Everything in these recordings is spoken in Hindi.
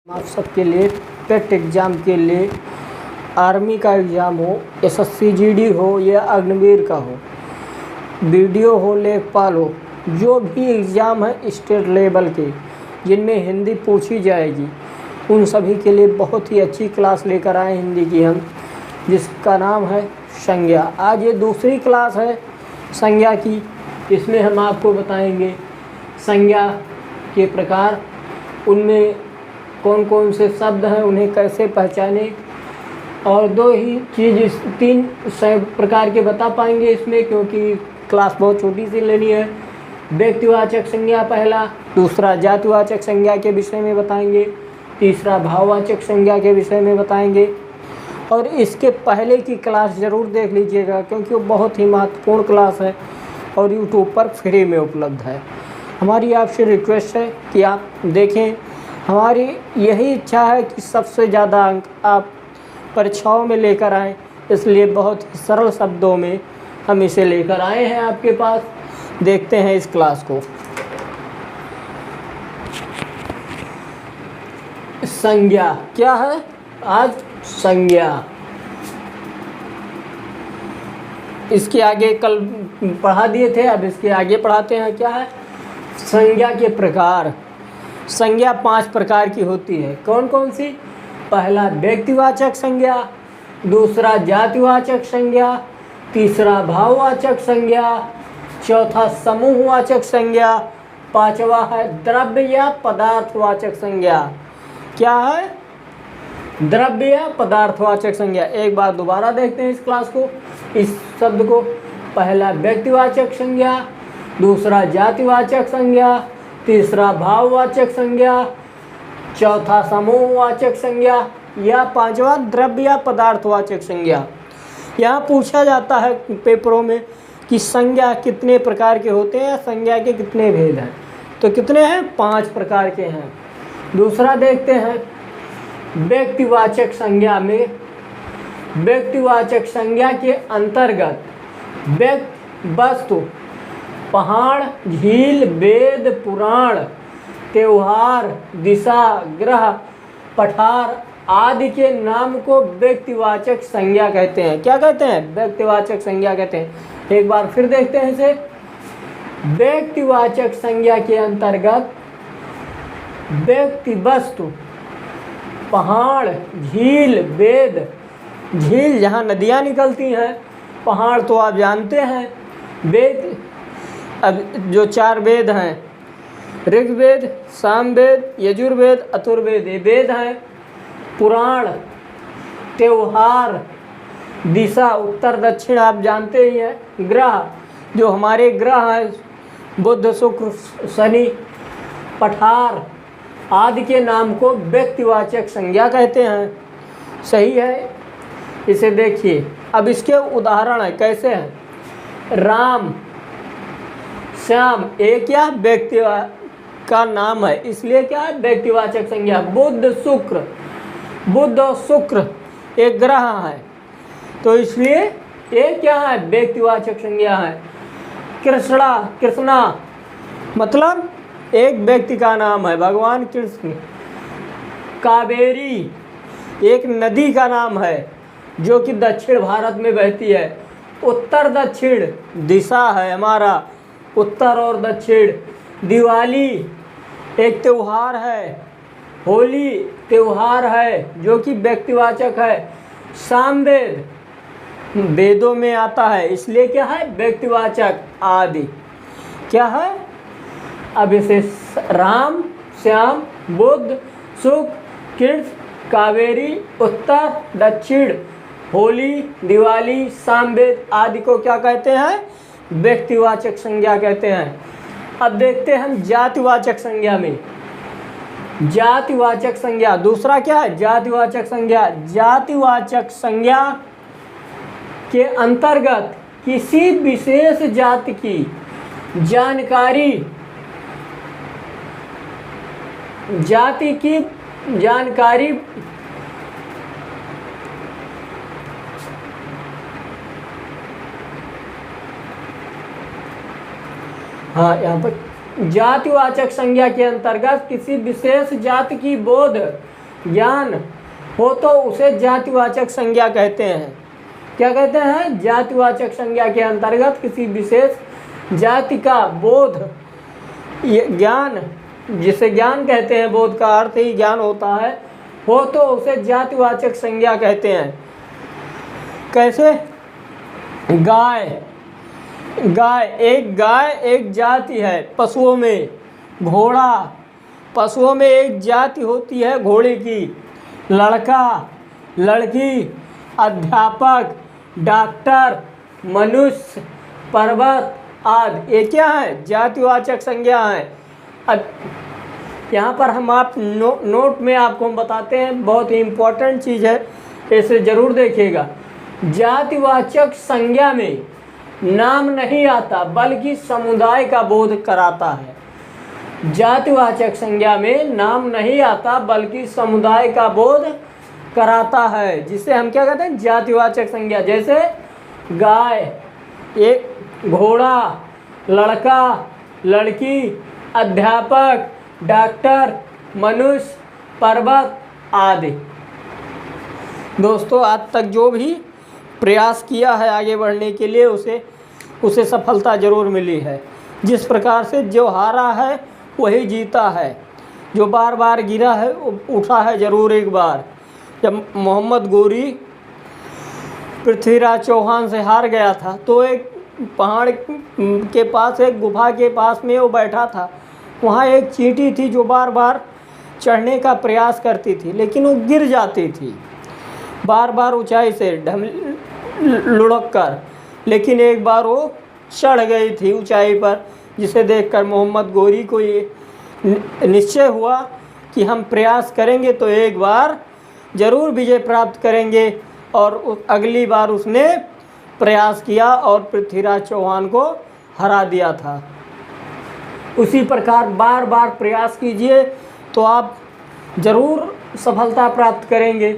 आप सबके लिए पेट एग्ज़ाम के लिए आर्मी का एग्ज़ाम हो, एसएससी जीडी हो या अग्निवीर का हो, बीडीओ हो, लेखपाल हो, जो भी एग्ज़ाम है स्टेट लेवल के जिनमें हिंदी पूछी जाएगी, उन सभी के लिए बहुत ही अच्छी क्लास लेकर आए हिंदी की हम, जिसका नाम है संज्ञा। आज ये दूसरी क्लास है संज्ञा की। इसमें हम आपको बताएंगे संज्ञा के प्रकार, उनमें कौन कौन से शब्द हैं, उन्हें कैसे पहचाने, और दो ही चीज़ तीन प्रकार के बता पाएंगे इसमें, क्योंकि क्लास बहुत छोटी सी लेनी है। व्यक्तिवाचक संज्ञा पहला, दूसरा जातिवाचक संज्ञा के विषय में बताएंगे, तीसरा भाववाचक संज्ञा के विषय में बताएंगे। और इसके पहले की क्लास ज़रूर देख लीजिएगा, क्योंकि वो बहुत ही महत्वपूर्ण क्लास है और यूट्यूब पर फ्री में उपलब्ध है। हमारी आपसे रिक्वेस्ट है कि आप देखें। हमारी यही इच्छा है कि सबसे ज़्यादा अंक आप परीक्षाओं में लेकर आएँ, इसलिए बहुत ही सरल शब्दों में हम इसे लेकर आए हैं आपके पास। देखते हैं इस क्लास को। संज्ञा क्या है? आज संज्ञा, इसके आगे कल पढ़ा दिए थे, अब इसके आगे पढ़ाते हैं। क्या है? संज्ञा के प्रकार। संज्ञा 5 प्रकार की होती है। कौन कौन सी? पहला व्यक्तिवाचक संज्ञा, दूसरा जातिवाचक संज्ञा, तीसरा भाववाचक संज्ञा, चौथा समूहवाचक संज्ञा, पांचवा है द्रव्य या पदार्थवाचक संज्ञा। क्या है? द्रव्य या पदार्थवाचक संज्ञा। एक बार दोबारा देखते हैं इस क्लास को, इस शब्द को। पहला व्यक्तिवाचक संज्ञा, दूसरा जातिवाचक संज्ञा, तीसरा भाववाचक संज्ञा, चौथा समूहवाचक संज्ञा, या पांचवा द्रव्य या पदार्थवाचक संज्ञा। यहाँ पूछा जाता है पेपरों में कि संज्ञा कितने प्रकार के होते हैं, संज्ञा के कितने भेद हैं। तो कितने हैं? 5 प्रकार के हैं। दूसरा देखते हैं व्यक्तिवाचक संज्ञा में। व्यक्तिवाचक संज्ञा के अंतर्गत व्यक्ति, वस्तु, पहाड़, झील, वेद, पुराण, त्योहार, दिशा, ग्रह, पठार आदि के नाम को व्यक्तिवाचक संज्ञा कहते हैं। क्या कहते हैं? व्यक्तिवाचक संज्ञा कहते हैं। एक बार फिर देखते हैं इसे। व्यक्तिवाचक संज्ञा के अंतर्गत व्यक्ति, वस्तु, पहाड़, झील, वेद, झील जहाँ नदियाँ निकलती हैं, पहाड़ तो आप जानते हैं, वेद, अब जो 4 वेद हैं, ऋग्वेद, सामवेद, यजुर्वेद, अथर्ववेद, ये वेद हैं। पुराण, त्योहार, दिशा उत्तर दक्षिण आप जानते ही हैं। ग्रह, जो हमारे ग्रह हैं, बुध, शुक्र, शनि, पठार आदि के नाम को व्यक्तिवाचक संज्ञा कहते हैं। सही है, इसे देखिए। अब इसके उदाहरण है, कैसे हैं? राम, श्याम, एक क्या व्यक्ति का नाम है, इसलिए क्या है? व्यक्तिवाचक संज्ञा। बुध, शुक्र, बुध और शुक्र एक ग्रह है, तो इसलिए एक क्या है? व्यक्तिवाचक संज्ञा है। कृष्णा, कृष्णा मतलब एक व्यक्ति का नाम है, भगवान कृष्ण। कावेरी एक नदी का नाम है, जो कि दक्षिण भारत में बहती है। उत्तर दक्षिण दिशा है हमारा, उत्तर और दक्षिण। दिवाली एक त्यौहार है, होली त्यौहार है जो कि व्यक्तिवाचक है। सामवेद वेदों में आता है, इसलिए क्या है? व्यक्तिवाचक। आदि क्या है? अब इसे राम, श्याम, बुध, शुक्र, कृष्ण, कावेरी, उत्तर, दक्षिण, होली, दिवाली, सामवेद आदि को क्या कहते हैं? व्यक्तिवाचक संज्ञा कहते हैं। अब देखते हैं हम जातिवाचक संज्ञा में। जातिवाचक संज्ञा दूसरा क्या है? जातिवाचक संज्ञा। जातिवाचक संज्ञा के अंतर्गत किसी विशेष जाति की जानकारी, जाति की जानकारी यहाँ पर जातिवाचक संज्ञा के अंतर्गत किसी विशेष जाति की बोध ज्ञान हो तो उसे जातिवाचक संज्ञा कहते हैं। क्या कहते हैं? जातिवाचक संज्ञा के अंतर्गत किसी विशेष जाति का बोध, ये ज्ञान, जिसे ज्ञान कहते हैं, बोध का अर्थ ही ज्ञान होता है, हो तो उसे जातिवाचक संज्ञा कहते हैं। कैसे? गाय एक जाति है पशुओं में। घोड़ा, पशुओं में एक जाति होती है घोड़े की। लड़का, लड़की, अध्यापक, डॉक्टर, मनुष्य, पर्वत आदि, ये क्या है? जातिवाचक संज्ञा है। यहाँ पर हम आप नोट में आपको हम बताते हैं, बहुत ही इम्पोर्टेंट चीज़ है, इसे ज़रूर देखिएगा। जातिवाचक संज्ञा में नाम नहीं आता बल्कि समुदाय का बोध कराता है। जातिवाचक संज्ञा में नाम नहीं आता बल्कि समुदाय का बोध कराता है, जिसे हम क्या कहते हैं? जातिवाचक संज्ञा। जैसे गाय, एक घोड़ा, लड़का, लड़की, अध्यापक, डॉक्टर, मनुष्य, पर्वत आदि। दोस्तों, आज तक जो भी प्रयास किया है आगे बढ़ने के लिए, उसे सफलता ज़रूर मिली है। जिस प्रकार से जो हारा है वही जीता है, जो बार बार गिरा है उठा है ज़रूर एक बार। जब मोहम्मद गोरी पृथ्वीराज चौहान से हार गया था तो एक पहाड़ के पास, एक गुफा के पास में वो बैठा था। वहाँ एक चींटी थी जो बार बार चढ़ने का प्रयास करती थी, लेकिन वो गिर जाती थी बार बार ऊंचाई से लुढ़क कर, लेकिन एक बार वो चढ़ गई थी ऊंचाई पर, जिसे देखकर मोहम्मद गोरी को ये निश्चय हुआ कि हम प्रयास करेंगे तो एक बार ज़रूर विजय प्राप्त करेंगे। और अगली बार उसने प्रयास किया और पृथ्वीराज चौहान को हरा दिया था। उसी प्रकार बार बार प्रयास कीजिए तो आप ज़रूर सफलता प्राप्त करेंगे।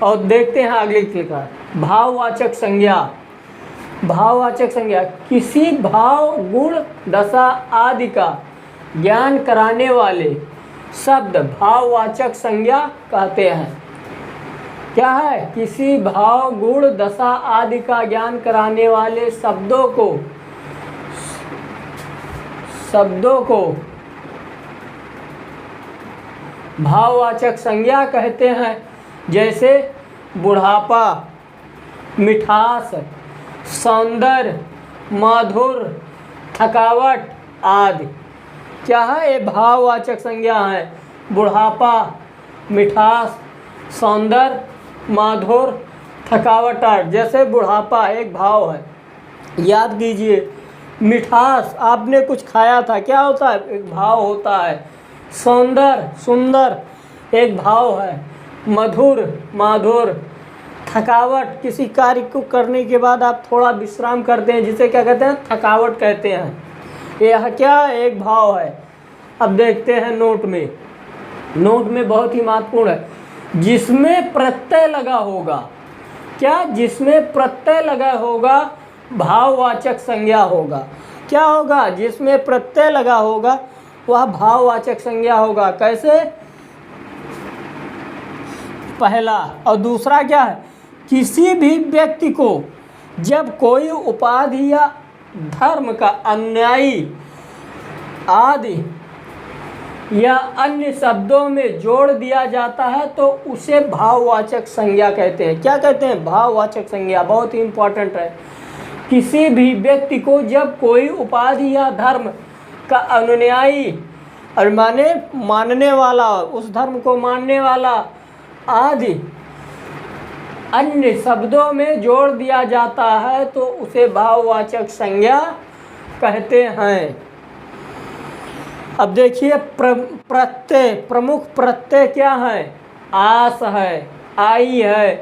और देखते हैं अगले प्रकार, भाववाचक संज्ञा। भाववाचक संज्ञा किसी भाव, गुण, दशा आदि का ज्ञान कराने वाले शब्द भाववाचक संज्ञा कहते हैं। क्या है? किसी भाव, गुण, दशा आदि का ज्ञान कराने वाले शब्दों को भाववाचक संज्ञा कहते हैं। जैसे बुढ़ापा, मिठास, सौंदर्य, माधुर, थकावट आदि। क्या है? ये भाववाचक संज्ञा है। बुढ़ापा, मिठास, सौंदर्य, माधुर, थकावट आदि। जैसे बुढ़ापा एक भाव है, याद कीजिए। मिठास, आपने कुछ खाया था, क्या होता है? एक भाव होता है। सौंदर्य, सुंदर, एक भाव है। मधुर, माधुर, थकावट, किसी कार्य को करने के बाद आप थोड़ा विश्राम करते हैं, जिसे क्या कहते हैं? थकावट कहते हैं। यह क्या? एक भाव है। अब देखते हैं नोट में। नोट में बहुत ही महत्वपूर्ण है, जिसमें प्रत्यय लगा होगा। क्या? जिसमें प्रत्यय लगा होगा भाववाचक संज्ञा होगा। क्या होगा? जिसमें प्रत्यय लगा होगा वह भाववाचक संज्ञा होगा। कैसे? पहला। और दूसरा क्या है? किसी भी व्यक्ति को जब कोई उपाधि या धर्म का अनुयायी आदि या अन्य शब्दों में जोड़ दिया जाता है तो उसे भाववाचक संज्ञा कहते हैं। क्या कहते हैं? भाववाचक संज्ञा। बहुत ही इम्पोर्टेंट है। किसी भी व्यक्ति को जब कोई उपाधि या धर्म का अनुयायी और मानने वाला, उस धर्म को मानने वाला आदि अन्य शब्दों में जोड़ दिया जाता है तो उसे भाववाचक संज्ञा कहते हैं। अब देखिए प्रत्यय, प्रमुख प्रत्यय क्या है? आस है, आई है,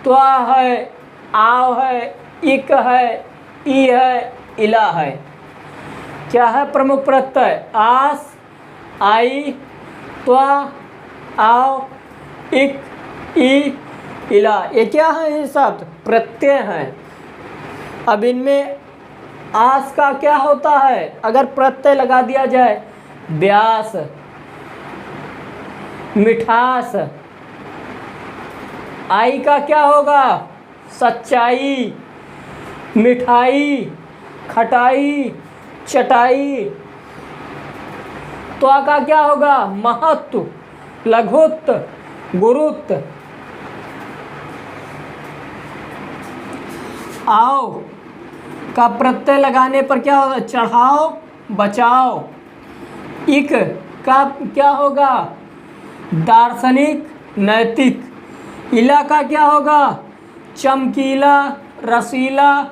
त्वा है, आव है, इक है, ई है, इला है। क्या है प्रमुख प्रत्यय? आस, आई, त्वा, आव, इक, ई, इला। ये क्या है? ये शब्द प्रत्यय हैं। अब इनमें आस का क्या होता है? अगर प्रत्यय लगा दिया जाए, व्यास, मिठास। आई का क्या होगा? सच्चाई, मिठाई, खटाई, चटाई। त्वा का क्या होगा? महत्व, लघुत्व, गुरुत्व। आओ का प्रत्यय लगाने पर क्या होगा? चढ़ाओ, बचाओ। इक का क्या होगा? दार्शनिक, नैतिक। इला का क्या होगा? चमकीला, रसीला,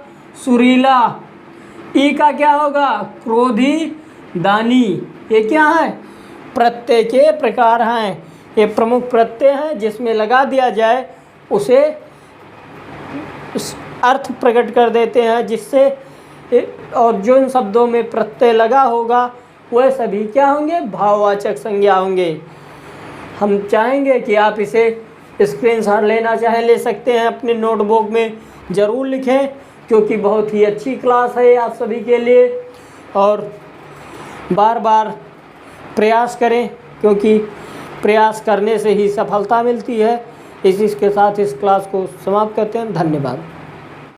सुरीला। ई का क्या होगा? क्रोधी, दानी। ये क्या है? प्रत्यय के प्रकार हैं। ये प्रमुख प्रत्यय हैं, जिसमें लगा दिया जाए उसे अर्थ प्रकट कर देते हैं, जिससे और जिन शब्दों में प्रत्यय लगा होगा वह सभी क्या होंगे? भाववाचक संज्ञा होंगे। हम चाहेंगे कि आप इसे स्क्रीनशॉट लेना चाहे ले सकते हैं, अपने नोटबुक में ज़रूर लिखें, क्योंकि बहुत ही अच्छी क्लास है आप सभी के लिए। और बार बार प्रयास करें, क्योंकि प्रयास करने से ही सफलता मिलती है। इसी के साथ इस क्लास को समाप्त करते हैं। धन्यवाद।